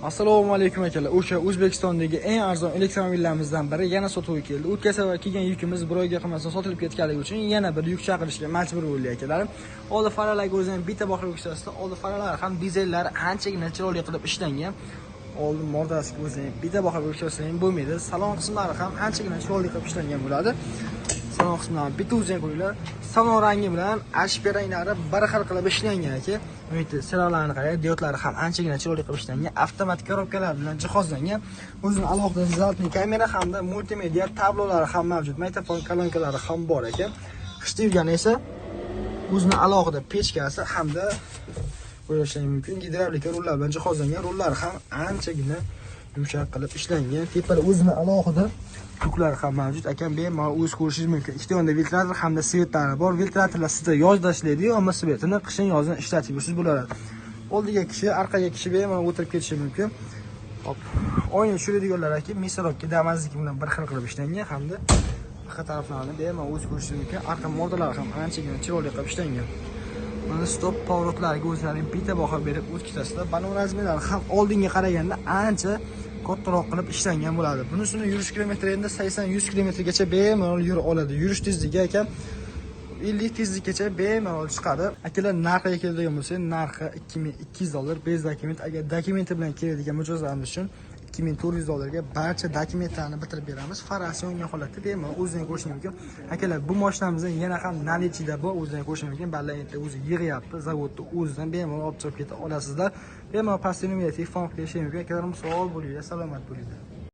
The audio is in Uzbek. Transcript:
Assalomu alaykum akalar. O'sha O'zbekistondagi eng arzon elektromobillarimizdan biri yana sotuvga keldi. O'tgan safar kelgan yukimiz bir oyga qolmasdan sotilib ketganligi uchun yana bir yuk chaqirishga majbur bo'ldik akalarim. Oldi faralarga o'zim bitta baho ko'rsatsa, oldi faralar ham dizellari anchagina chiroyli qilib ishlangan. Oldi mordasiga o'zim bitta baho ko'rsatsa ham bo'lmaydi. Salon qismlari ham anchagina chiroyli qilib ishlangan bo'ladi. Salon qismlari bitta o'zing qo'yinglar. Salon rangi bilan HP ranglari bir xil qilib ishlangan aka. Uyda chiroqlarni qarang, diodlari ham anchagina chiroyli qilib ishlangan, avtomatik korobkalar bilan jihozlangan. O'zining alohida zaltli kamera hamda multimedia tablolari ham mavjud. Magnitofon kolonkalari ham bor ekan. Qishda yurgani esa o'zining alohida pechkasi hamda qo'yishing mumkin. Gidravlika rullar bilan jihozlangan. Rullar ham anchagina yumshoq qilib ishlangan. Tepada o'zining alohida yuklar ham mavjud. Akam bemalol o'z ko'rishingiz mumkin. Ikkita yonda ventilyator hamda svetlari bor. Ventilyatorlar sizda yozda ishlaydi, ammo svetini qishin yozin ishlatib yursiz bo'ladi. Oldiga kishi, orqaga kishi bemalol o'tirib ketishi mumkin. Hop. Oyna tushiradiganlar aka, misorokka damazligi bilan bir xil qilib ishlangan hamda orqa taraflarini bemalol o'z ko'rishingiz mumkin. Orqa mordalari ham anchagina chiroyli qilib ishlangan. Mana stop pоворotlarga o'zlaring bitta baho berib o'tkazasizlar. Banan razmerlari ham oldinga qaraganda ancha kattaroq qilib ishlangan bo'ladi. Bunisini yurish kilometri endi 80-100 kilometrgacha bemalol yura oladi. Yurish tezligi ekan 50 tezlikgacha bemalol chiqadi. Akalar narxiga keladigan bo'lsak, narxi $2200. Bez dokument, agar dokumenti bilan keladigan mijozlarimiz uchun $2400 barcha dokumentlarni bitirib beramiz. Farasi yongan holatda bemalol o'zingiz ko'rishingiz mumkin. Akalar, bu mashinamizda yana ham nalichida bor, o'zingiz ko'rishingiz mumkin. Ballayetda o'zi yig'yapti, zavodda o'zidan bemalol olib chiqib keta olasizlar. Bemalol pastda numerativ telefon qilishingiz mumkin. Akalar, savol bo'linglar, salomat bo'linglar.